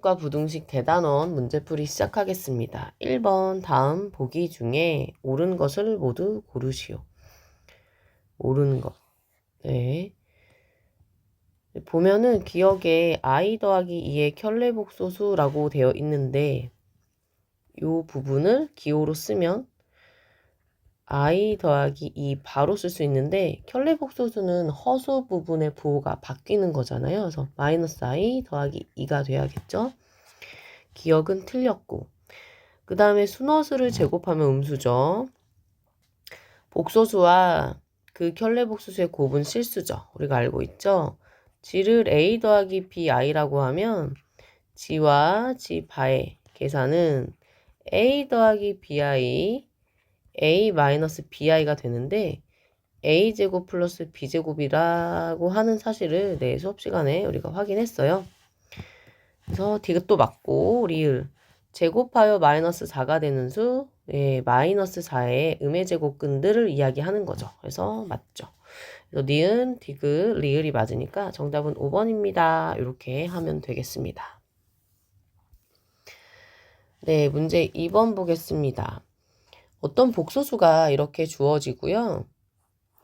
과 부등식 대단원 문제풀이 시작하겠습니다. 1번 다음 보기 중에 옳은 것을 모두 고르시오. 옳은 것. 네. 보면은 기억에 i 더하기 2의 켤레복소수라고 되어 있는데 이 부분을 기호로 쓰면 i 더하기 2 바로 쓸 수 있는데 켤레복소수는 허수 부분의 부호가 바뀌는 거잖아요. 그래서 마이너스 i 더하기 2가 돼야겠죠. 기억은 틀렸고 그 다음에 순허수를 제곱하면 음수죠. 복소수와 그 켤레복소수의 곱은 실수죠. 우리가 알고 있죠. g를 a 더하기 bi라고 하면 g와 g 바의 계산은 a 더하기 bi a 마이너스 bi가 되는데 a제곱 플러스 b제곱이라고 하는 사실을 수업 시간에 우리가 확인했어요. 그래서 디귿도 맞고 리을 제곱하여 마이너스 4가 되는 수 마이너스 4의 음의 제곱근들을 이야기하는 거죠. 그래서 맞죠. 그래서 니은, 디귿, 리을이 맞으니까 정답은 5번입니다. 이렇게 하면 되겠습니다. 네, 문제 2번 보겠습니다. 어떤 복소수가 이렇게 주어지고요.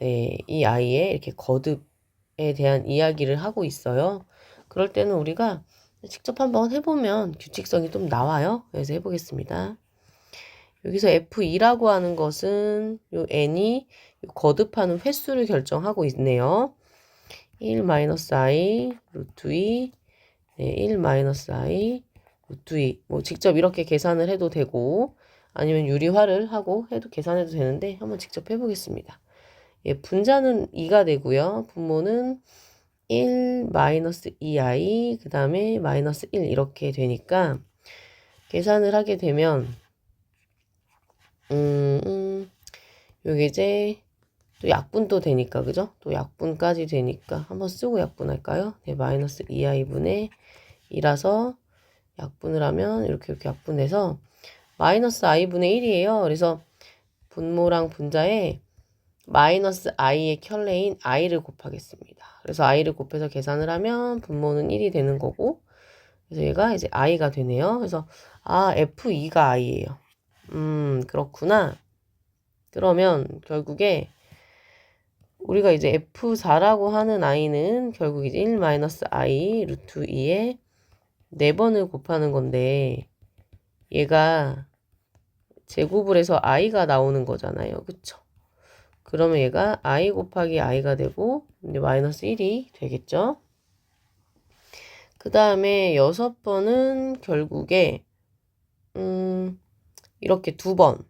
네, 이 아이의 이렇게 거듭에 대한 이야기를 하고 있어요. 그럴 때는 우리가 직접 한번 해보면 규칙성이 좀 나와요. 그래서 해보겠습니다. 여기서 F2라고 하는 것은 요 n이 거듭하는 횟수를 결정하고 있네요. 1-i 루트 2 1-i 루트 2 뭐 직접 이렇게 계산을 해도 되고 아니면 유리화를 하고 해도 계산해도 되는데 한번 직접 해보겠습니다. 분자는 2가 되고요. 분모는 1-2i 그 다음에 마이너스 1 이렇게 되니까 계산을 하게 되면 여기 이제 또 약분도 되니까 그죠? 또 약분까지 되니까 한번 쓰고 약분할까요? 네, 마이너스 2i분의 2라서 약분을 하면 이렇게 약분해서 마이너스 i분의 1이에요. 그래서 분모랑 분자에 마이너스 i의 켤레인 i를 곱하겠습니다. 그래서 i를 곱해서 계산을 하면 분모는 1이 되는 거고 그래서 얘가 이제 i가 되네요. 그래서 F2가 i예요. 그렇구나. 그러면 결국에 우리가 이제 F4라고 하는 i는 결국 이제 1-i 루트 2에 4번을 곱하는 건데 얘가 제곱을 해서 i가 나오는 거잖아요. 그쵸? 그러면 얘가 i 곱하기 i가 되고 이제 마이너스 1이 되겠죠? 그 다음에 6번은 결국에 이렇게 2번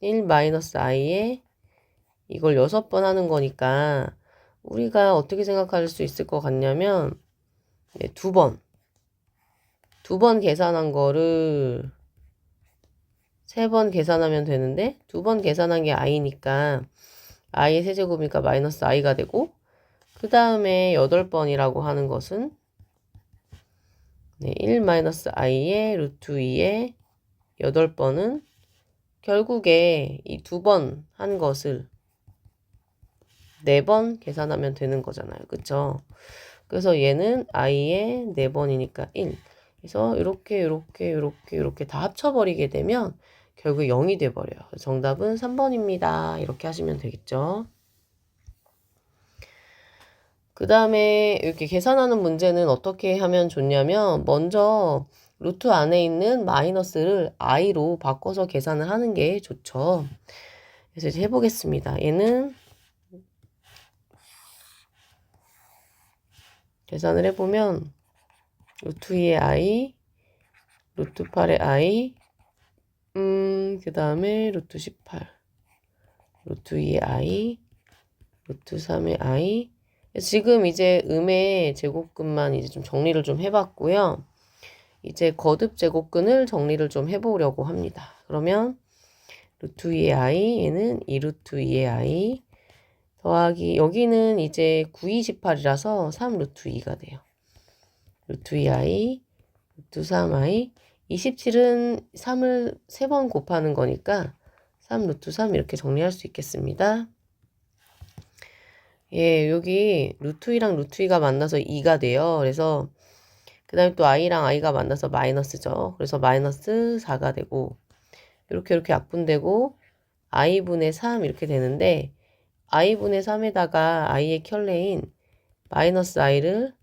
1-i에 이걸 6번 하는 거니까 우리가 어떻게 생각할 수 있을 것 같냐면 2번 계산한 거를 3번 계산하면 되는데 2번 계산한 게 i니까 i의 세제곱이니까 마이너스 i가 되고 그 다음에 8번이라고 하는 것은 1-i의 루트 2의 8번은 결국에 이 2번 한 것을 4번 계산하면 되는 거잖아요. 그쵸? 그래서 얘는 i의 4번이니까 1. 그래서 이렇게 다 합쳐버리게 되면 결국 0이 돼버려요. 정답은 3번입니다. 이렇게 하시면 되겠죠. 그 다음에 이렇게 계산하는 문제는 어떻게 하면 좋냐면 먼저 루트 안에 있는 마이너스를 i로 바꿔서 계산을 하는 게 좋죠. 그래서 이제 해보겠습니다. 얘는 계산을 해보면 루트 2의 i, 루트 8의 i, 그 다음에 루트 18, 루트 2의 i, 루트 3의 i. 지금 이제 음의 제곱근만 이제 좀 정리를 좀 해봤고요. 이제 거듭 제곱근을 정리를 좀 해보려고 합니다. 그러면 루트 2의 i, 얘는 2루트 2의 i 더하기 여기는 이제 9, 28이라서 3 루트 2가 돼요. 루트 2i, 루트 3i, 27은 3을 3번 곱하는 거니까 3 루트 3 이렇게 정리할 수 있겠습니다. 여기 루트 2랑 루트 2가 만나서 2가 돼요. 그래서 그 다음에 또 i랑 i가 만나서 마이너스죠. 그래서 마이너스 4가 되고 이렇게 약분되고 i분의 3 이렇게 되는데 i분의 3에다가 i의 켤레인 마이너스 i를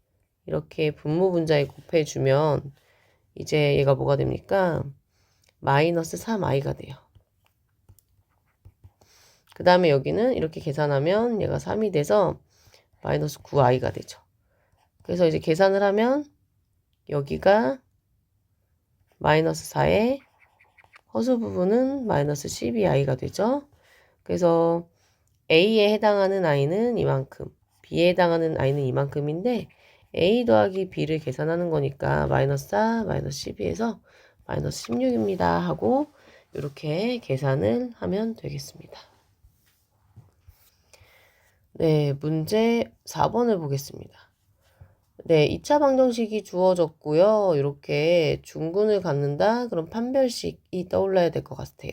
이렇게 분모분자에 곱해주면 이제 얘가 뭐가 됩니까? 마이너스 3i가 돼요. 그 다음에 여기는 이렇게 계산하면 얘가 3이 돼서 마이너스 9i가 되죠. 그래서 이제 계산을 하면 여기가 마이너스 4에 허수 부분은 마이너스 12i가 되죠. 그래서 A에 해당하는 i는 이만큼, B에 해당하는 i는 이만큼인데 A 더하기 B를 계산하는 거니까 마이너스 4, 마이너스 12에서 마이너스 16입니다 하고 이렇게 계산을 하면 되겠습니다. 네, 문제 4번을 보겠습니다. 네, 2차 방정식이 주어졌고요. 이렇게 중근을 갖는다. 그럼 판별식이 떠올라야 될 것 같아요.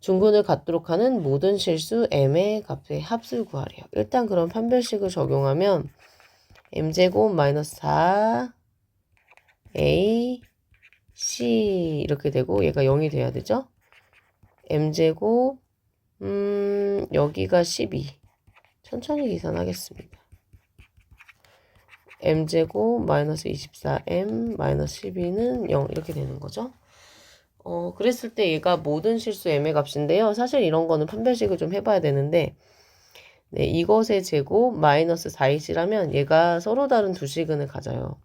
중근을 갖도록 하는 모든 실수 m의 값의 합을 구하래요. 일단 그럼 판별식을 적용하면 m제곱 마이너스 4 a c 이렇게 되고 얘가 0이 돼야 되죠. m제곱 여기가 12 천천히 계산하겠습니다. m제곱 마이너스 24m 마이너스 12는 0 이렇게 되는 거죠. 그랬을 때 얘가 모든 실수 m의 값인데요. 사실 이런 거는 판별식을 좀 해봐야 되는데 네, 이것의 제곱 마이너스 4ac라면 얘가 서로 다른 두 시근을 가져요.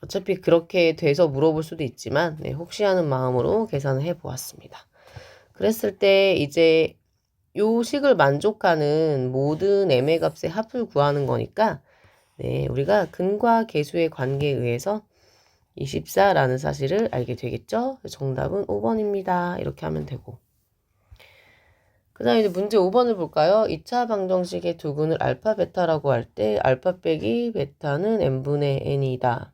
어차피 그렇게 돼서 물어볼 수도 있지만 네, 혹시 하는 마음으로 계산을 해보았습니다. 그랬을 때 이제 요 식을 만족하는 모든 m의 값의 합을 구하는 거니까 네, 우리가 근과 계수의 관계에 의해서 24라는 사실을 알게 되겠죠? 정답은 5번입니다. 이렇게 하면 되고. 그 다음에 이제 문제 5번을 볼까요? 2차 방정식의 두근을 알파, 베타라고 할 때 알파 빼기 베타는 n분의 n이다.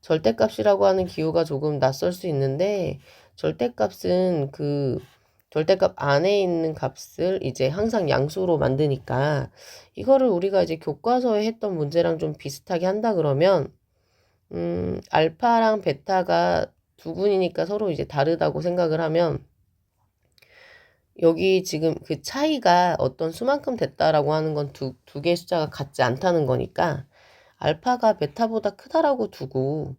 절대값이라고 하는 기호가 조금 낯설 수 있는데 절대값은 그 절대값 안에 있는 값을 이제 항상 양수로 만드니까 이거를 우리가 이제 교과서에 했던 문제랑 좀 비슷하게 한다 그러면 알파랑 베타가 두근이니까 서로 이제 다르다고 생각을 하면 여기 지금 그 차이가 어떤 수만큼 됐다라고 하는 건 두 개의 숫자가 같지 않다는 거니까 알파가 베타보다 크다라고 두고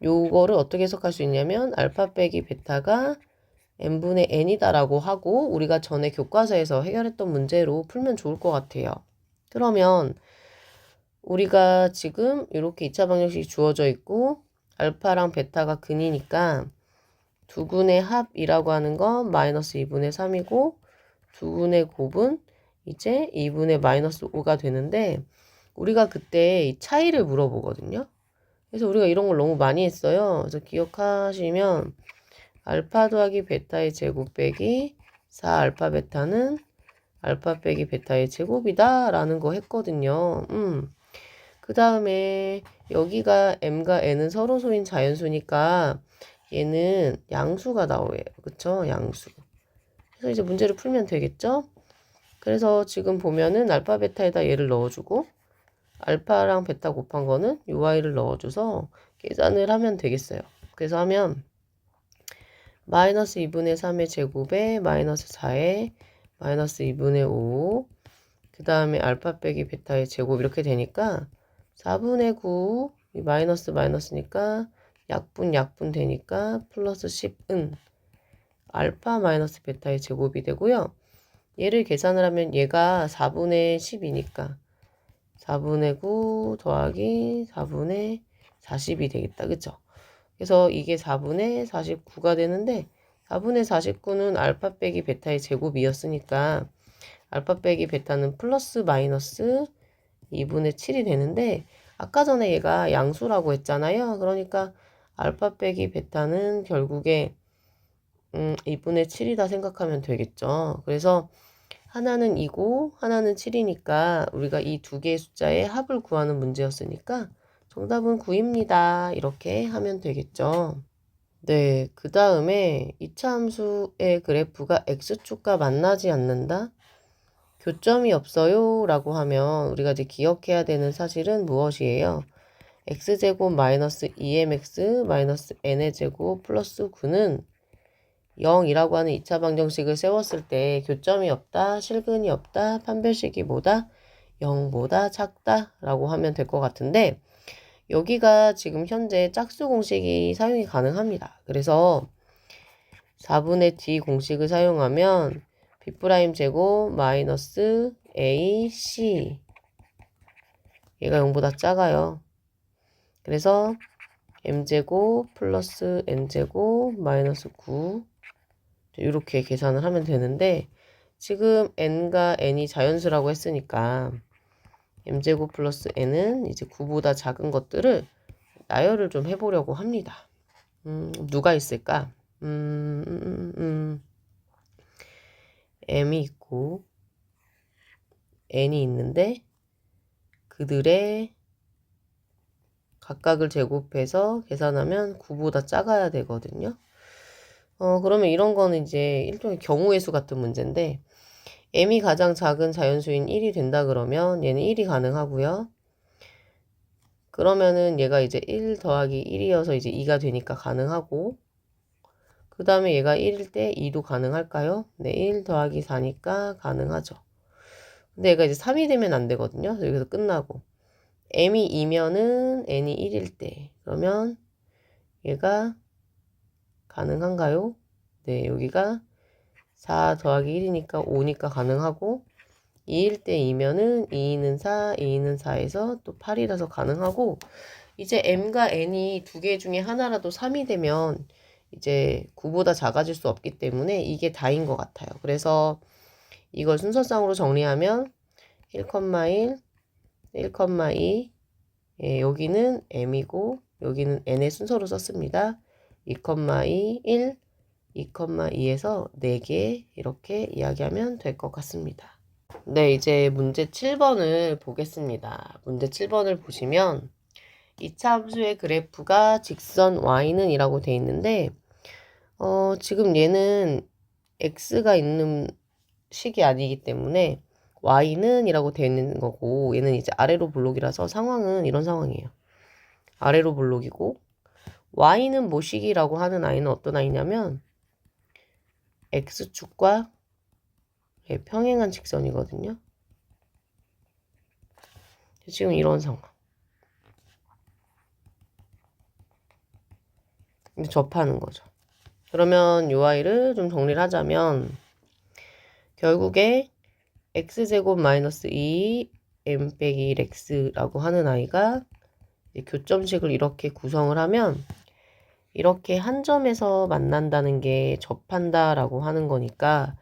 요거를 어떻게 해석할 수 있냐면 알파 빼기 베타가 n분의 n이다라고 하고 우리가 전에 교과서에서 해결했던 문제로 풀면 좋을 것 같아요. 그러면 우리가 지금 이렇게 2차 방정식이 주어져 있고 알파랑 베타가 근이니까 두근의 합이라고 하는 건 마이너스 2분의 3이고 두근의 곱은 이제 2분의 마이너스 5가 되는데 우리가 그때 이 차이를 물어보거든요. 그래서 우리가 이런 걸 너무 많이 했어요. 그래서 기억하시면 알파 더하기 베타의 제곱 빼기 4알파 베타는 알파 빼기 베타의 제곱이다 라는 거 했거든요. 그 다음에 여기가 m과 n은 서로 소인 자연수니까 얘는 양수가 나와요. 그쵸? 양수. 그래서 이제 문제를 풀면 되겠죠? 그래서 지금 보면은 알파 베타에다 얘를 넣어주고 알파랑 베타 곱한 거는 UI를 넣어줘서 계산을 하면 되겠어요. 그래서 하면 마이너스 2분의 3의 제곱에 마이너스 4에 마이너스 2분의 5, 그 다음에 알파 빼기 베타의 제곱 이렇게 되니까 4분의 9, 이 마이너스 마이너스니까 약분 되니까 플러스 10은 알파 마이너스 베타의 제곱이 되고요. 얘를 계산을 하면 얘가 4분의 10이니까 4분의 9 더하기 4분의 40이 되겠다. 그쵸? 그래서 이게 4분의 49가 되는데 4분의 49는 알파 빼기 베타의 제곱이었으니까 알파 빼기 베타는 플러스 마이너스 2분의 7이 되는데 아까 전에 얘가 양수라고 했잖아요. 그러니까 알파 빼기 베타는 결국에 2분의 7이다 생각하면 되겠죠. 그래서 하나는 2고 하나는 7이니까 우리가 이 두 개의 숫자의 합을 구하는 문제였으니까 정답은 9입니다. 이렇게 하면 되겠죠. 네, 그 다음에 이차 함수의 그래프가 x축과 만나지 않는다. 교점이 없어요 라고 하면 우리가 이제 기억해야 되는 사실은 무엇이에요? x제곱 마이너스 2mx 마이너스 n의 제곱 플러스 9는 0이라고 하는 2차 방정식을 세웠을 때 교점이 없다, 실근이 없다, 판별식이 뭐다? 0보다 작다 라고 하면 될 것 같은데 여기가 지금 현재 짝수 공식이 사용이 가능합니다. 그래서 4분의 d 공식을 사용하면 b' 제곱 마이너스 ac 얘가 0보다 작아요. 그래서 m제곱 플러스 n제곱 마이너스 9 이렇게 계산을 하면 되는데 지금 n과 n이 자연수라고 했으니까 m제곱 플러스 n은 이제 9보다 작은 것들을 나열을 좀 해보려고 합니다. 누가 있을까? m이 있고 n이 있는데 그들의 각각을 제곱해서 계산하면 9보다 작아야 되거든요. 그러면 이런 거는 이제 일종의 경우의 수 같은 문제인데 m이 가장 작은 자연수인 1이 된다 그러면 얘는 1이 가능하고요. 그러면은 얘가 이제 1 더하기 1이어서 이제 2가 되니까 가능하고 그 다음에 얘가 1일 때 2도 가능할까요? 네, 1 더하기 4니까 가능하죠. 근데 얘가 이제 3이 되면 안 되거든요. 여기서 끝나고 m이 2면은 n이 1일 때 그러면 얘가 가능한가요? 네, 여기가 4 더하기 1이니까 5니까 가능하고 2일 때 2면은 2는 4, 2는 4에서 또 8이라서 가능하고 이제 m과 n이 두 개 중에 하나라도 3이 되면 이제 9보다 작아질 수 없기 때문에 이게 다인 것 같아요. 그래서 이걸 순서상으로 정리하면 1,1, 1,2 예, 여기는 m이고 여기는 n의 순서로 썼습니다. 2,2, 1, 2,2에서 4개 이렇게 이야기하면 될 것 같습니다. 네, 이제 문제 7번을 보겠습니다. 문제 7번을 보시면 2차 함수의 그래프가 직선 y는 이라고 돼 있는데 지금 얘는 x가 있는 식이 아니기 때문에 y는 이라고 돼 있는 거고 얘는 이제 아래로 블록이라서 상황은 이런 상황이에요. 아래로 블록이고 y는 뭐식이라고 하는 아이는 어떤 아이냐면 x축과 평행한 직선이거든요. 지금 이런 상황. 접하는 거죠. 그러면 이 아이를 좀 정리를 하자면 결국에 x제곱 마이너스 2 m 빼기 1x라고 하는 아이가 교점식을 이렇게 구성을 하면 이렇게 한 점에서 만난다는 게 접한다 라고 하는 거니까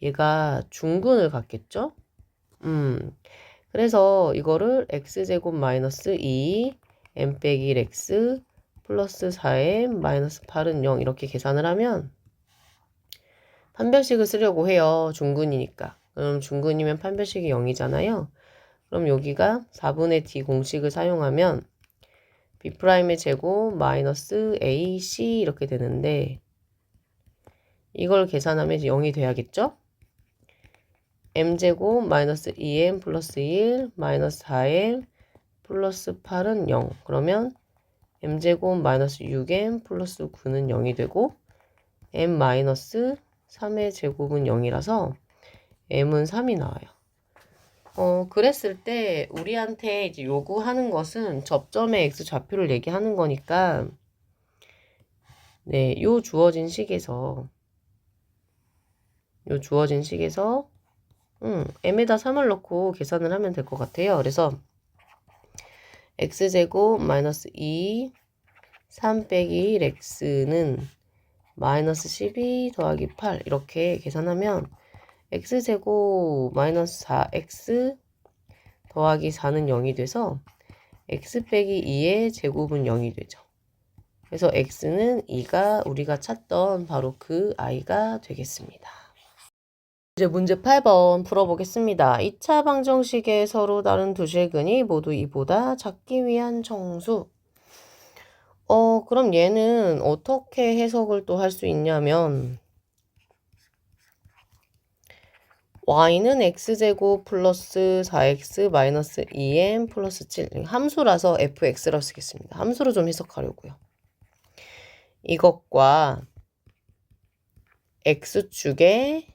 얘가 중근을 갖겠죠? 그래서 이거를 x제곱 마이너스 2 m 빼기 1x 플러스 4m 마이너스 8은 0 이렇게 계산을 하면 판별식을 쓰려고 해요. 중근이니까. 그럼 중근이면 판별식이 0이잖아요. 그럼 여기가 4분의 d 공식을 사용하면 b'의 제곱 마이너스 ac 이렇게 되는데 이걸 계산하면 이제 0이 돼야겠죠? m제곱 마이너스 2m 플러스 1 마이너스 4m 플러스 8은 0. 그러면 m제곱 마이너스 6m 플러스 9는 0이 되고 m 마이너스 3의 제곱은 0이라서 m은 3이 나와요. 그랬을 때 우리한테 이제 요구하는 것은 접점의 x 좌표를 얘기하는 거니까 네, 요 주어진 식에서 m에다 3을 넣고 계산을 하면 될 것 같아요. 그래서 x제곱 마이너스 2 3 빼기 1x는 마이너스 12 더하기 8 이렇게 계산하면 x제곱 마이너스 4x 더하기 4는 0이 돼서 x 빼기 2의 제곱은 0이 되죠. 그래서 x는 2가 우리가 찾던 바로 그 i가 되겠습니다. 이제 문제 8번 풀어보겠습니다. 2차 방정식의 서로 다른 두 실근이 모두 2보다 작기 위한 정수. 그럼 얘는 어떻게 해석을 또 할 수 있냐면 y는 x제곱 플러스 4x 마이너스 2m 플러스 7. 함수라서 fx라고 쓰겠습니다. 함수로 좀 해석하려고요. 이것과 x축의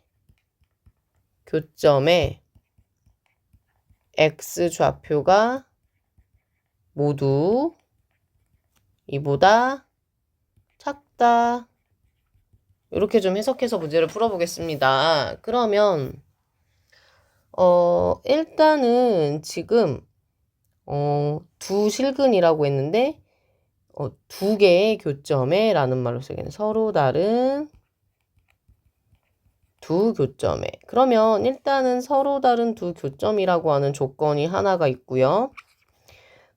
교점에 x좌표가 모두 이보다 작다. 이렇게 좀 해석해서 문제를 풀어보겠습니다. 그러면 일단은 지금 두 실근이라고 했는데 두 개의 교점에 라는 말로 쓰겠네. 서로 다른 두 교점에. 그러면 일단은 서로 다른 두 교점이라고 하는 조건이 하나가 있고요.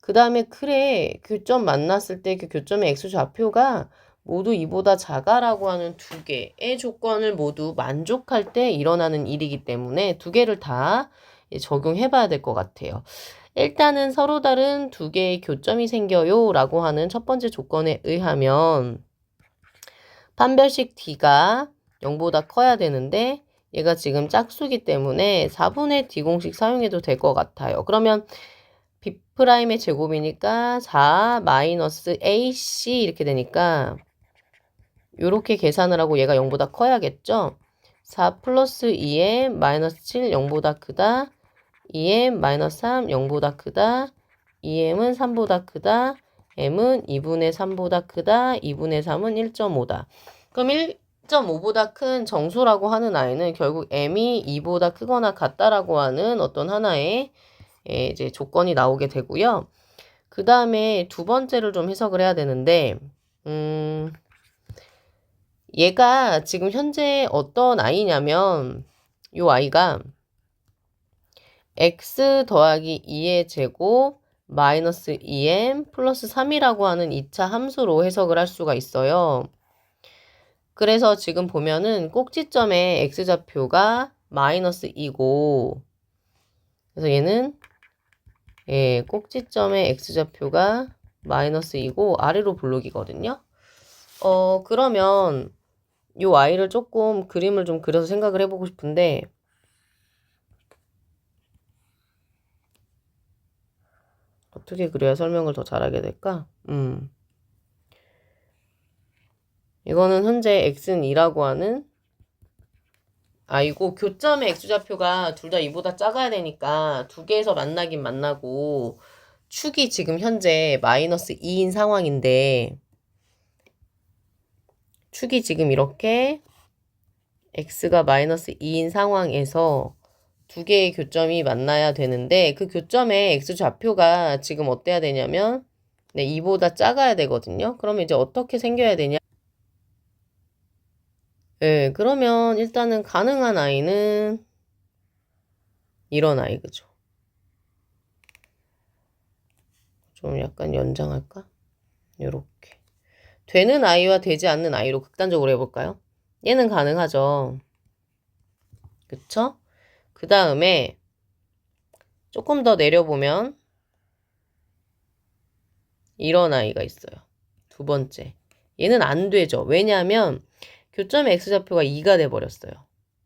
그 다음에 그래 교점 만났을 때 그 교점의 x좌표가 모두 이보다 작아라고 하는 두 개의 조건을 모두 만족할 때 일어나는 일이기 때문에 두 개를 다 적용해 봐야 될 것 같아요. 일단은 서로 다른 두 개의 교점이 생겨요 라고 하는 첫 번째 조건에 의하면 판별식 D가 0보다 커야 되는데 얘가 지금 짝수기 때문에 4분의 D 공식 사용해도 될 것 같아요. 그러면 B'의 제곱이니까 4 마이너스 AC 이렇게 되니까 이렇게 계산을 하고 얘가 0보다 커야겠죠? 4 플러스 2m 마이너스 7 0보다 크다. 2m 마이너스 3 0보다 크다. 2m은 3보다 크다. m은 2분의 3보다 크다. 2분의 3은 1.5다. 그럼 1.5보다 큰 정수라고 하는 아이는 결국 m이 2보다 크거나 같다라고 하는 어떤 하나의 이제 조건이 나오게 되고요. 그 다음에 두 번째를 좀 해석을 해야 되는데, 얘가 지금 현재 어떤 아이냐면, 요 아이가 x 더하기 2의 제곱 마이너스 2m 플러스 3이라고 하는 2차 함수로 해석을 할 수가 있어요. 그래서 지금 보면은 꼭지점의 x좌표가 마이너스 2고, 그래서 얘는 꼭지점의 x좌표가 마이너스 2고 아래로 블록이거든요. 그러면 요 y를 조금 그림을 좀 그려서 생각을 해보고 싶은데 어떻게 그려야 설명을 더 잘하게 될까? 이거는 현재 x는 2라고 하는 이고 교점의 x좌표가 둘 다 2보다 작아야 되니까 두 개에서 만나긴 만나고 축이 지금 현재 마이너스 2인 상황인데 축이 지금 이렇게 x가 마이너스 2인 상황에서 두 개의 교점이 만나야 되는데 그 교점의 x좌표가 지금 어때야 되냐면 2보다 작아야 되거든요. 그러면 이제 어떻게 생겨야 되냐? 그러면 일단은 가능한 아이는 이런 아이, 그죠? 좀 약간 연장할까? 요렇게. 되는 아이와 되지 않는 아이로 극단적으로 해볼까요? 얘는 가능하죠. 그쵸? 그 다음에 조금 더 내려보면 이런 아이가 있어요. 두 번째. 얘는 안 되죠. 왜냐하면 교점의 x좌표가 2가 돼버렸어요.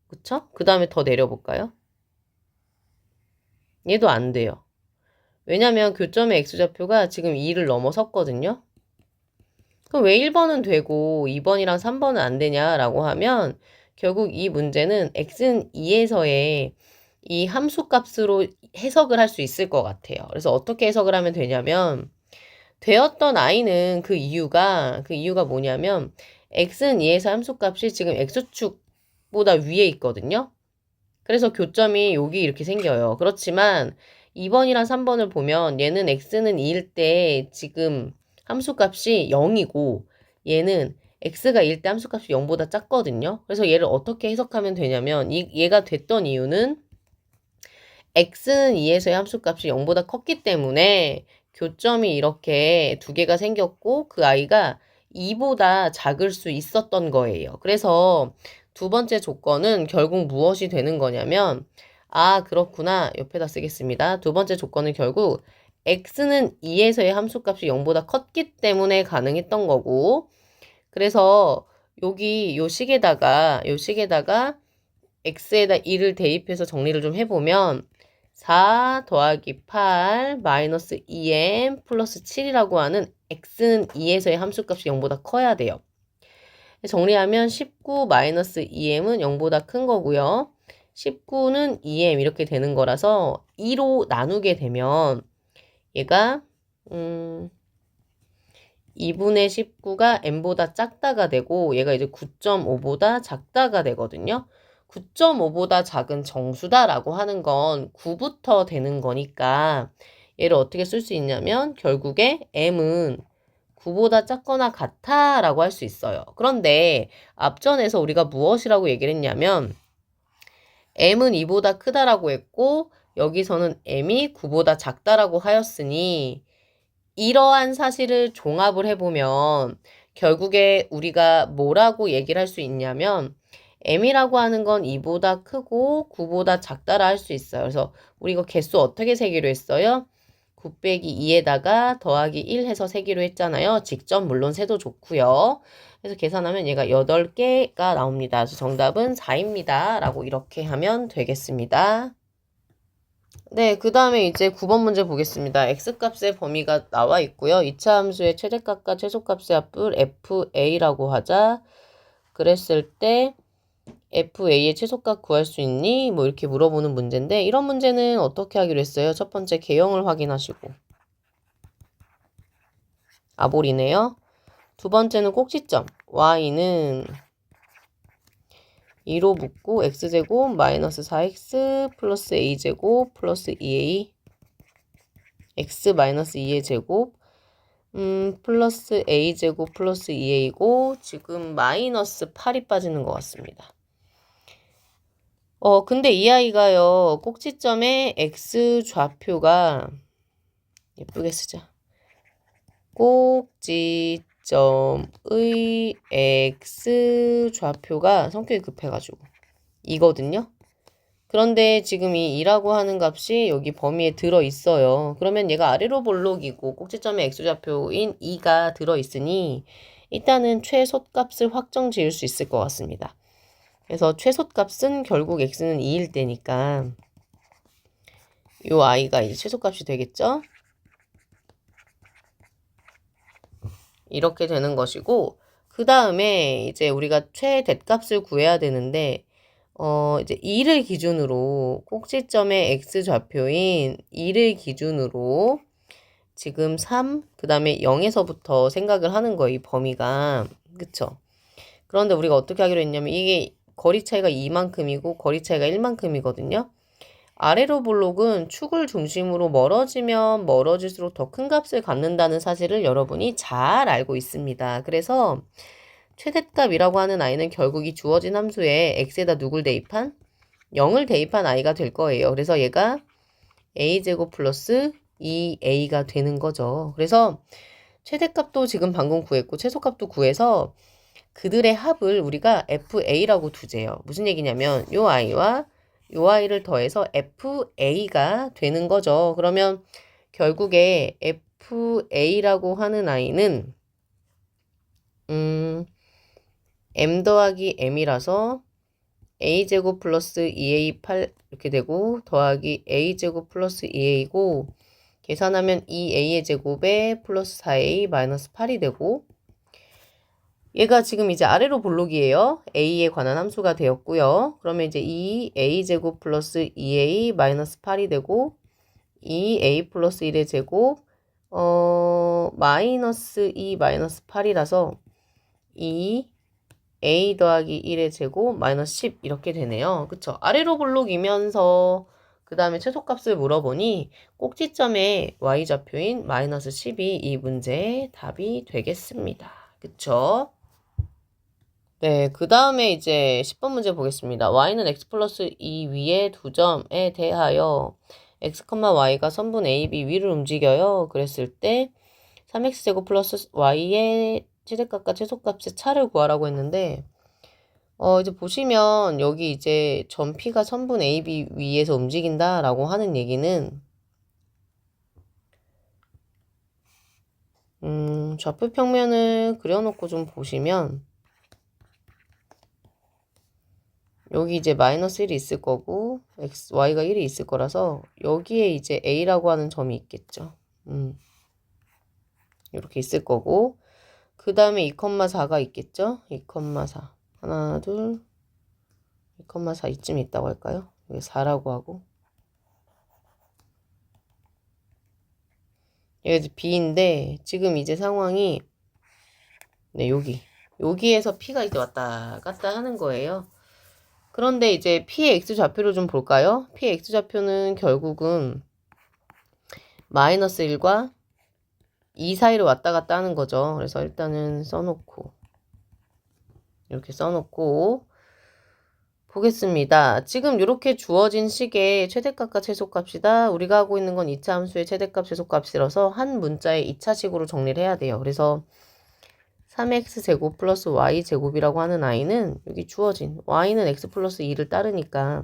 그쵸? 그 다음에 더 내려볼까요? 얘도 안 돼요. 왜냐면 교점의 x좌표가 지금 2를 넘어섰거든요. 그럼 왜 1번은 되고 2번이랑 3번은 안 되냐라고 하면 결국 이 문제는 x는 2에서의 이 함수값으로 해석을 할 수 있을 것 같아요. 그래서 어떻게 해석을 하면 되냐면 되었던 i는 그 이유가 뭐냐면 x는 2에서 함수값이 지금 x축보다 위에 있거든요. 그래서 교점이 여기 이렇게 생겨요. 그렇지만 2번이랑 3번을 보면 얘는 x는 2일 때 지금 함수값이 0이고 얘는 x가 1때 함수값이 0보다 작거든요. 그래서 얘를 어떻게 해석하면 되냐면 얘가 됐던 이유는 x는 2에서의 함수값이 0보다 컸기 때문에 교점이 이렇게 두 개가 생겼고 그 i가 2보다 작을 수 있었던 거예요. 그래서 두 번째 조건은 결국 무엇이 되는 거냐면 그렇구나. 옆에다 쓰겠습니다. 두 번째 조건은 결국 x는 2에서의 함수값이 0보다 컸기 때문에 가능했던 거고 그래서 여기 요 식에다가 x에다 2를 대입해서 정리를 좀 해보면 4 더하기 8 마이너스 2m 플러스 7이라고 하는 x는 2에서의 함수값이 0보다 커야 돼요. 정리하면 19 마이너스 2m은 0보다 큰 거고요. 19는 2m 이렇게 되는 거라서 2로 나누게 되면 얘가 2분의 19가 m보다 작다가 되고 얘가 이제 9.5보다 작다가 되거든요. 9.5보다 작은 정수다라고 하는 건 9부터 되는 거니까 얘를 어떻게 쓸 수 있냐면 결국에 m은 9보다 작거나 같아 라고 할 수 있어요. 그런데 앞전에서 우리가 무엇이라고 얘기를 했냐면 m은 2보다 크다라고 했고 여기서는 m이 9보다 작다라고 하였으니 이러한 사실을 종합을 해보면 결국에 우리가 뭐라고 얘기를 할 수 있냐면 m이라고 하는 건 2보다 크고 9보다 작다라 할 수 있어요. 그래서 우리 이거 개수 어떻게 세기로 했어요? 9 빼기 2에다가 더하기 1 해서 세기로 했잖아요. 직접 물론 세도 좋고요. 그래서 계산하면 얘가 8개가 나옵니다. 그래서 정답은 4입니다. 라고 이렇게 하면 되겠습니다. 네, 그 다음에 이제 9번 문제 보겠습니다. x값의 범위가 나와 있고요. 2차 함수의 최대값과 최소값의 합을 fa라고 하자. 그랬을 때 fa의 최소값 구할 수 있니? 뭐 이렇게 물어보는 문제인데 이런 문제는 어떻게 하기로 했어요? 첫 번째 개형을 확인하시고 아볼이네요. 두 번째는 꼭지점 y는 2로 묶고 x제곱 마이너스 4x 플러스 a제곱 플러스 2a x 마이너스 2의 제곱 플러스 a제곱 플러스 2a고 지금 마이너스 8이 빠지는 것 같습니다. 근데 이 아이가요. 꼭지점의 x 좌표가 예쁘게 쓰자. 꼭지점의 x 좌표가 성격이 급해가지고 이거든요. 그런데 지금 이 2라고 하는 값이 여기 범위에 들어있어요. 그러면 얘가 아래로 볼록이고 꼭지점의 x좌표인 2가 들어있으니 일단은 최소값을 확정 지을 수 있을 것 같습니다. 그래서 최소값은 결국 x는 2일 때니까 이 i가 이제 최소값이 되겠죠? 이렇게 되는 것이고 그 다음에 이제 우리가 최대값을 구해야 되는데 이제 2를 기준으로 꼭지점의 x좌표인 2를 기준으로 지금 3, 그 다음에 0에서부터 생각을 하는 거예요. 이 범위가. 그쵸? 그런데 우리가 어떻게 하기로 했냐면 이게 거리 차이가 2만큼이고 거리 차이가 1만큼이거든요. 아래로 볼록은 축을 중심으로 멀어지면 멀어질수록 더 큰 값을 갖는다는 사실을 여러분이 잘 알고 있습니다. 그래서 최대값이라고 하는 i는 결국 이 주어진 함수에 x에다 누굴 대입한? 0을 대입한 i가 될 거예요. 그래서 얘가 a제곱 플러스 2a가 되는 거죠. 그래서 최대값도 지금 방금 구했고 최소값도 구해서 그들의 합을 우리가 fa라고 두재요. 무슨 얘기냐면 요 i와 요 i를 더해서 fa가 되는 거죠. 그러면 결국에 fa라고 하는 i는 m 더하기 m이라서 a제곱 플러스 2a 8 이렇게 되고 더하기 a제곱 플러스 2a고 계산하면 2a의 제곱에 플러스 4a 마이너스 8이 되고 얘가 지금 이제 아래로 볼록이에요. a에 관한 함수가 되었고요. 그러면 이제 2a제곱 플러스 2a 마이너스 8이 되고 2a 플러스 1의 제곱 마이너스 2 마이너스 8이라서 2a 더하기 1의 제곱 마이너스 10 이렇게 되네요. 그쵸? 아래로 볼록이면서 그 다음에 최소값을 물어보니 꼭지점의 y좌표인 마이너스 10이 이 문제의 답이 되겠습니다. 그쵸? 네, 그 다음에 이제 10번 문제 보겠습니다. y는 x 플러스 2 위의 두 점에 대하여 x, y가 선분 a, b 위를 움직여요. 그랬을 때 3x제곱 플러스 y의 최대값과 최소값의 차를 구하라고 했는데 이제 보시면 여기 이제 점 P가 선분 A, B 위에서 움직인다라고 하는 얘기는 좌표 평면을 그려놓고 좀 보시면 여기 이제 마이너스 1이 있을 거고 y가 1이 있을 거라서 여기에 이제 a라고 하는 점이 있겠죠. 이렇게 있을 거고 그 다음에 2,4가 있겠죠. 2,4 하나 둘 2,4 이쯤 있다고 할까요? 여기 4라고 하고 여기 b인데 지금 이제 상황이 네 여기에서 p가 이제 왔다 갔다 하는 거예요. 그런데 이제 p의 x좌표를 좀 볼까요? p의 x좌표는 결국은 마이너스 1과 2 사이로 왔다 갔다 하는 거죠. 그래서 일단은 써놓고 이렇게 써놓고 보겠습니다. 지금 이렇게 주어진 식의 최대값과 최소값이다. 우리가 하고 있는 건 2차 함수의 최대값, 최소값이라서 한 문자의 2차식으로 정리를 해야 돼요. 그래서 3x제곱 플러스 y제곱이라고 하는 i는 여기 주어진 y는 x 플러스 2를 따르니까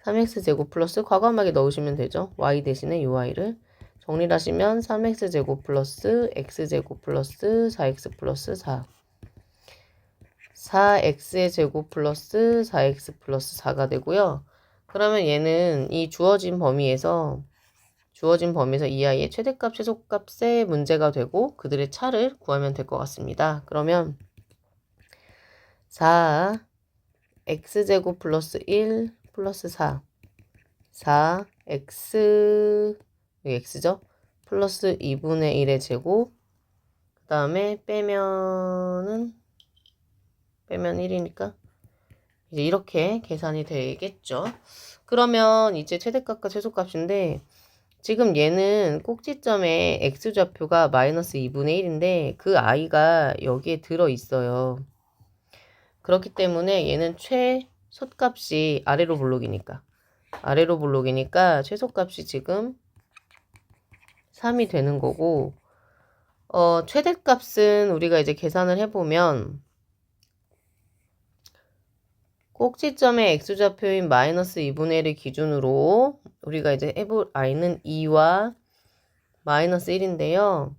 3x제곱 플러스 과감하게 넣으시면 되죠. y 대신에 요 y를 정리를 하시면 3x제곱 플러스 x제곱 플러스 4x 플러스 4 4x의 제곱 플러스 4x 플러스 4가 되고요. 그러면 얘는 이 주어진 범위에서 이 아이의 최대값, 최소값의 문제가 되고 그들의 차를 구하면 될 것 같습니다. 그러면 4 x제곱 플러스 1 플러스 4 4x 여기 x죠? 플러스 2분의 1의 제곱 그 다음에 빼면 1이니까 이제 이렇게 계산이 되겠죠. 그러면 이제 최대값과 최소값인데 지금 얘는 꼭지점에 x좌표가 마이너스 2분의 1인데 그 i가 여기에 들어있어요. 그렇기 때문에 얘는 최소값이 아래로 블록이니까 최소값이 지금 3이 되는 거고 최대값은 우리가 이제 계산을 해보면 꼭지점의 x좌표인 마이너스 2분의 1을 기준으로 우리가 이제 해볼 i는 2와 마이너스 1인데요.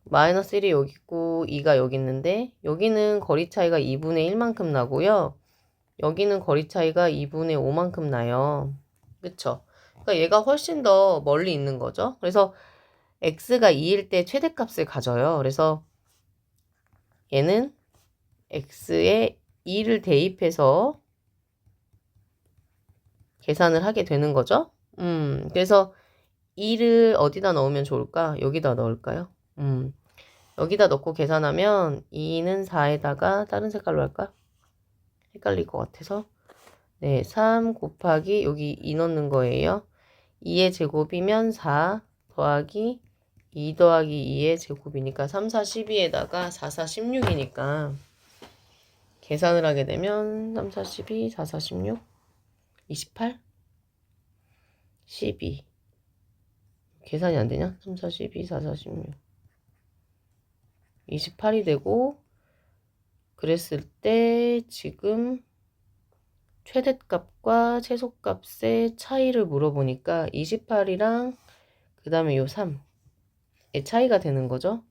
마이너스 1이 여기 있고 2가 여기 있는데 여기는 거리 차이가 2분의 1만큼 나고요. 여기는 거리 차이가 2분의 5만큼 나요. 그쵸? 그러니까 얘가 훨씬 더 멀리 있는 거죠. 그래서 x가 2일 때 최대값을 가져요. 그래서 얘는 x에 2를 대입해서 계산을 하게 되는 거죠. 그래서 2를 어디다 넣으면 좋을까? 여기다 넣을까요? 여기다 넣고 계산하면 2는 4에다가 다른 색깔로 할까? 헷갈릴 것 같아서 네, 3 곱하기 여기 2 넣는 거예요. 2의 제곱이면 4 더하기 2 더하기 2의 제곱이니까 3, 4, 12에다가 4, 4, 16이니까 계산을 하게 되면 3, 4, 12, 4, 4, 16, 28, 12 계산이 안 되냐? 3, 4, 12, 4, 4, 16 28이 되고 그랬을 때 지금 최대값과 최소값의 차이를 물어보니까 28이랑 그 다음에 요 3의 차이가 되는 거죠.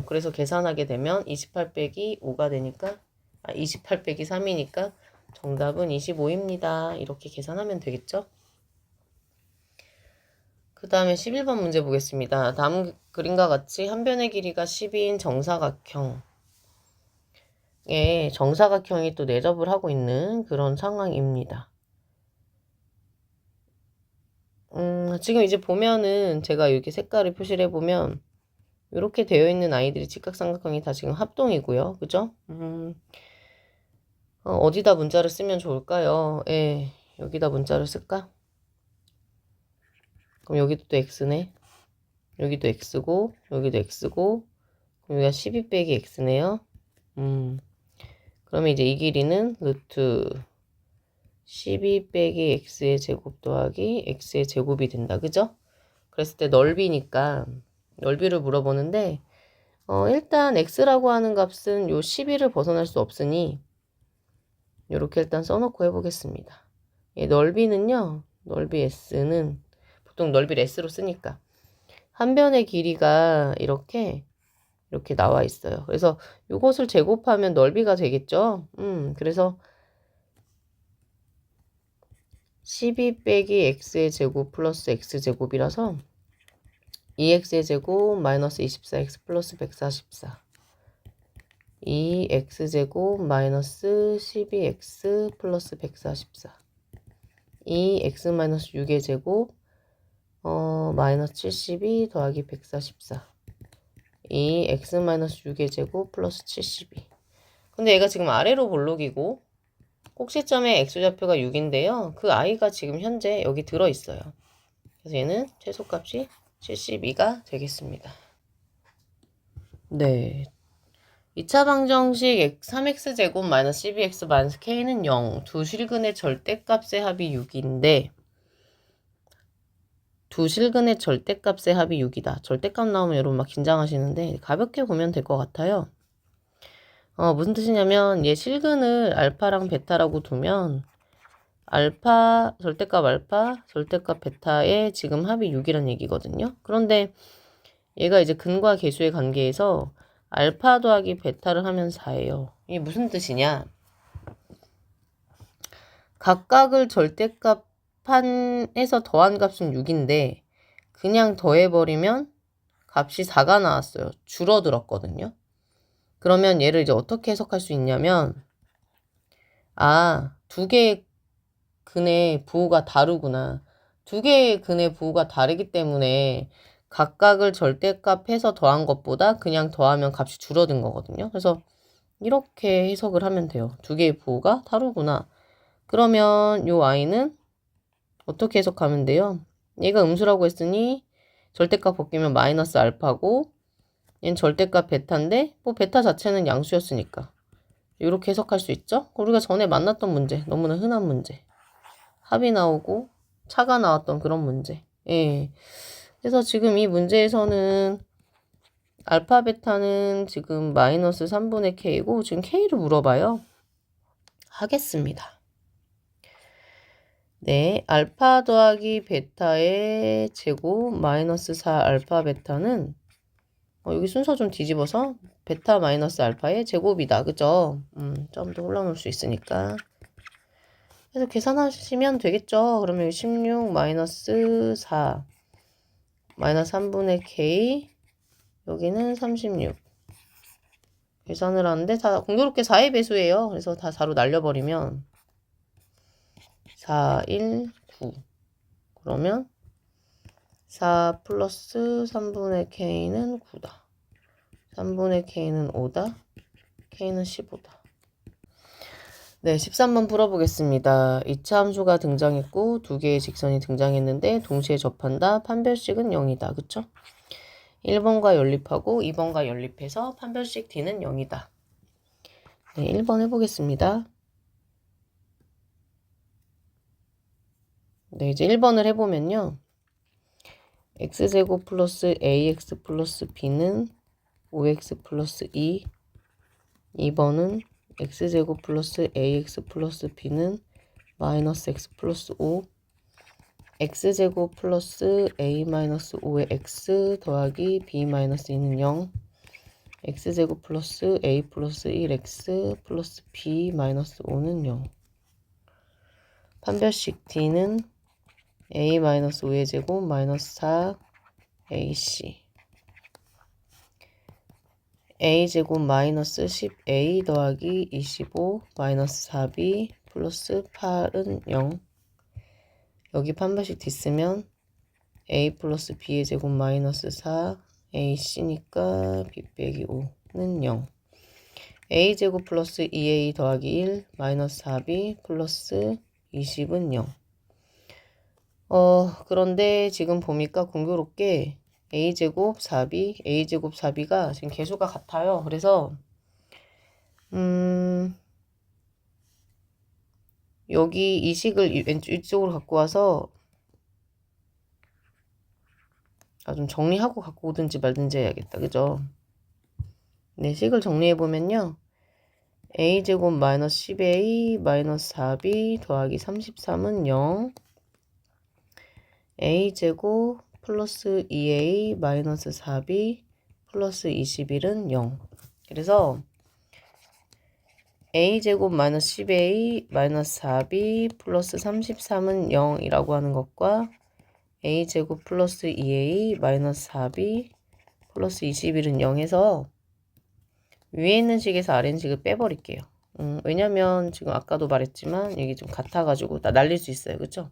그래서 계산하게 되면 28 빼기 5가 되니까 28 빼기 3이니까 정답은 25입니다. 이렇게 계산하면 되겠죠. 그 다음에 11번 문제 보겠습니다. 다음 그림과 같이 한 변의 길이가 12인 정사각형 정사각형이 또 내접을 하고 있는 그런 상황입니다. 지금 이제 보면은 제가 이렇게 색깔을 표시를 해보면 이렇게 되어 있는 아이들이 직각삼각형이 다 지금 합동이고요. 그죠? 어디다 문자를 쓰면 좋을까요? 여기다 문자를 쓸까? 그럼 여기도 또 x네. 여기도 x고 여기도 x고 그럼 여기가 12 빼기 x네요. 그러면 이제 이 길이는 루트 12 빼기 x의 제곱 더하기 x의 제곱이 된다. 그죠? 그랬을 때 넓이니까 넓이를 물어보는데 일단 x라고 하는 값은 요 12를 벗어날 수 없으니 이렇게 일단 써놓고 해보겠습니다. 넓이는요. 넓이 s는 보통 넓이를 s로 쓰니까 한 변의 길이가 이렇게 이렇게 나와 있어요. 그래서 이것을 제곱하면 넓이가 되겠죠. 그래서 12 빼기 x의 제곱 플러스 x제곱이라서 2x의 제곱 마이너스 24x 플러스 144 2x제곱 마이너스 12x 플러스 144 2x 마이너스 6의 제곱 마이너스 72 더하기 144 2x 마이너스 6의 제곱 플러스 72 근데 얘가 지금 아래로 볼록이고 꼭지점의 x좌표가 6인데요. 그 i가 지금 현재 여기 들어있어요. 그래서 얘는 최소값이 72가 되겠습니다. 네. 2차 방정식 3x제곱 마이너스 12x 마이너스 k는 0. 두 실근의 절대값의 합이 6인데 두 실근의 절대값의 합이 6이다. 절대값 나오면 여러분 막 긴장하시는데 가볍게 보면 될 것 같아요. 무슨 뜻이냐면 얘 실근을 알파랑 베타라고 두면 알파, 절대값 베타의 지금 합이 6이란 얘기거든요. 그런데 얘가 이제 근과 계수의 관계에서 알파 더하기 베타를 하면 4예요. 이게 무슨 뜻이냐? 각각을 절대값 판에서 더한 값은 6인데 그냥 더해버리면 값이 4가 나왔어요. 줄어들었거든요. 그러면 얘를 이제 어떻게 해석할 수 있냐면 두 개의 근의 부호가 다르구나. 두 개의 근의 부호가 다르기 때문에 각각을 절대값 해서 더한 것보다 그냥 더하면 값이 줄어든 거거든요. 그래서 이렇게 해석을 하면 돼요. 두 개의 부호가 다르구나. 그러면 요 i는 어떻게 해석하면 돼요? 얘가 음수라고 했으니 절대값 벗기면 마이너스 알파고 얘는 절대값 베타인데 뭐 베타 자체는 양수였으니까 이렇게 해석할 수 있죠? 우리가 전에 만났던 문제, 너무나 흔한 문제. 합이 나오고 차가 나왔던 그런 문제. 예. 그래서 지금 이 문제에서는 알파 베타는 지금 마이너스 3분의 k고 지금 k를 물어봐요. 하겠습니다. 네, 알파 더하기 베타의 제곱 마이너스 4 알파 베타는 여기 순서 좀 뒤집어서 베타 마이너스 알파의 제곱이다. 그죠? 좀 더 올라놓을 수 있으니까. 그래서 계산하시면 되겠죠. 그러면 16 마이너스 4 마이너스 3분의 k 여기는 36 계산을 하는데 다 공교롭게 4의 배수예요. 그래서 다 4로 날려버리면 4, 1, 9 그러면 4 플러스 3분의 k는 9다. 3분의 k는 5다. k는 15다. 네, 13번 풀어보겠습니다. 2차 함수가 등장했고 두 개의 직선이 등장했는데 동시에 접한다. 판별식은 0이다. 그쵸? 1번과 연립하고 2번과 연립해서 판별식 D는 0이다. 네, 1번 해보겠습니다. 네, 이제 1번을 해보면요. x제곱 플러스 ax 플러스 b는 5x 플러스 2 2번은 x제곱 플러스 ax 플러스 b는 마이너스 x 플러스 5 x제곱 플러스 a 마이너스 5의 x 더하기 b 마이너스 2는 0 x제곱 플러스 a 플러스 1x 플러스 b 마이너스 5는 0 판별식 d는 a 마이너스 5의 제곱 마이너스 4 ac a제곱 마이너스 10a 더하기 25 마이너스 4b 플러스 8은 0 여기 판별식 D 쓰면 a 플러스 b의 제곱 마이너스 4 ac니까 b 빼기 5는 0 a제곱 플러스 2a 더하기 1 마이너스 4b 플러스 20은 0 그런데 지금 보니까 공교롭게 a제곱 4b, a제곱 4b가 지금 개수가 같아요. 그래서 여기 이 식을 이쪽으로 갖고 와서 좀 정리하고 갖고 오든지 말든지 해야겠다. 그죠? 네, 식을 정리해보면요. a제곱 마이너스 10a 마이너스 4b 더하기 33은 0 a제곱 플러스 2a 마이너스 4b 플러스 21은 0. 그래서 a제곱 마이너스 10a 마이너스 4b 플러스 33은 0이라고 하는 것과 a제곱 플러스 2a 마이너스 4b 플러스 21은 0 해서 위에 있는 식에서 아래 있는 식을 빼버릴게요. 왜냐면 지금 아까도 말했지만 이게 좀 같아가지고 다 날릴 수 있어요. 그쵸?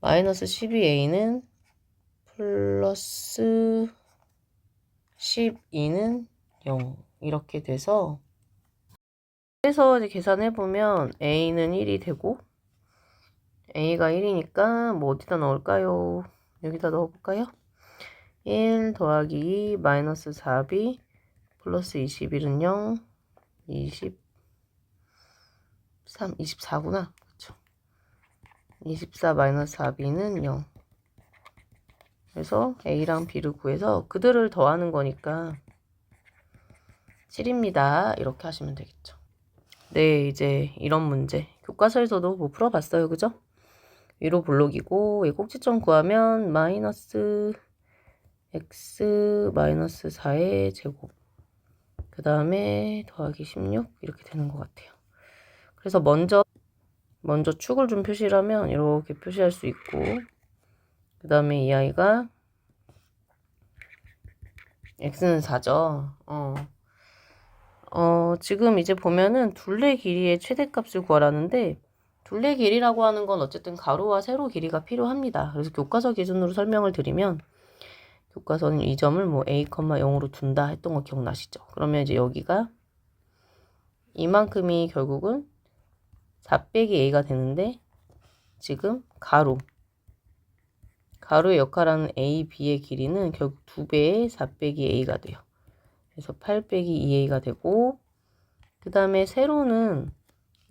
마이너스 12a는 플러스 12는 0 이렇게 돼서 그래서 이제 계산해보면 a는 1이 되고 a가 1이니까 뭐 어디다 넣을까요? 여기다 넣어볼까요? 1 더하기 2 마이너스 4b 플러스 21은 0 23 24구나. 그쵸? 24 마이너스 4b는 0. 그래서 a랑 b를 구해서 그들을 더하는 거니까 7입니다. 이렇게 하시면 되겠죠. 네, 이제 이런 문제 교과서에서도 뭐 풀어봤어요. 그죠? 위로 블록이고 꼭지점 구하면 마이너스 x 마이너스 4의 제곱 그 다음에 더하기 16 이렇게 되는 것 같아요. 그래서 먼저 축을 좀 표시를 하면 이렇게 표시할 수 있고 그 다음에 이 아이가 x는 4죠. 지금 이제 보면은 둘레 길이의 최대값을 구하라는데 둘레 길이라고 하는 건 어쨌든 가로와 세로 길이가 필요합니다. 그래서 교과서 기준으로 설명을 드리면 교과서는 이 점을 뭐 a, 0으로 둔다 했던 거 기억나시죠? 그러면 이제 여기가 이만큼이 결국은 4 빼기 a가 되는데 지금 가로의 역할하는 a, b의 길이는 결국 2배의 4 빼기 a가 돼요. 그래서 8 빼기 2a가 되고 그 다음에 세로는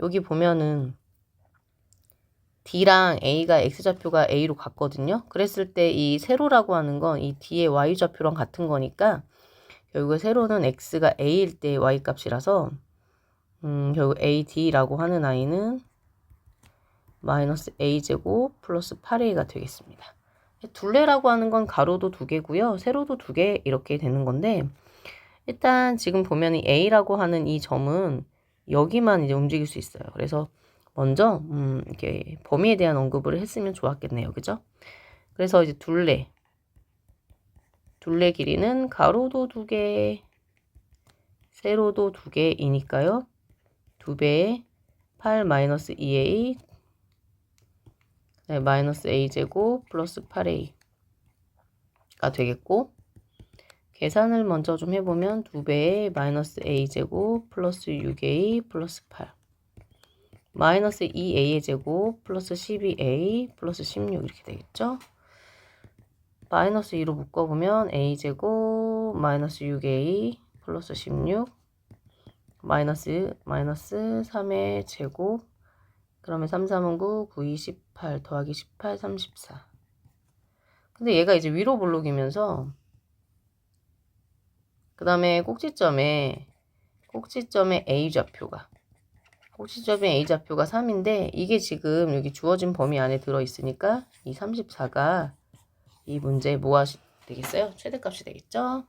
여기 보면은 D랑 A가 X좌표가 A로 같거든요. 그랬을 때 이 세로라고 하는 건 이 D의 Y좌표랑 같은 거니까 결국 세로는 X가 A일 때 Y값이라서 결국 AD라고 하는 아이는 마이너스 A제곱 플러스 8A가 되겠습니다. 둘레라고 하는 건 가로도 2개고요. 세로도 2개 이렇게 되는 건데 일단 지금 보면 이 A라고 하는 이 점은 여기만 이제 움직일 수 있어요. 그래서 먼저 이렇게 범위에 대한 언급을 했으면 좋았겠네요. 그죠? 그래서 이제 둘레 길이는 가로도 2개, 세로도 2개이니까요. 2배의 8 마이너스 2a 네, 마이너스 a제곱 플러스 8a가 되겠고 계산을 먼저 좀 해보면 2배의 마이너스 a제곱 플러스 6a 플러스 8 마이너스 2a의 제곱 플러스 12a 플러스 16 이렇게 되겠죠? 마이너스 2로 묶어보면 a제곱 마이너스 6a 플러스 16 마이너스 3의 제곱 그러면 3, 3은 9, 9, 2, 18 더하기 18, 34 근데 얘가 이제 위로 블록이면서 그 다음에 꼭지점에 A좌표가 3인데 이게 지금 여기 주어진 범위 안에 들어있으니까 이 34가 이 문제의 뭐가 되겠어요? 최대값이 되겠죠?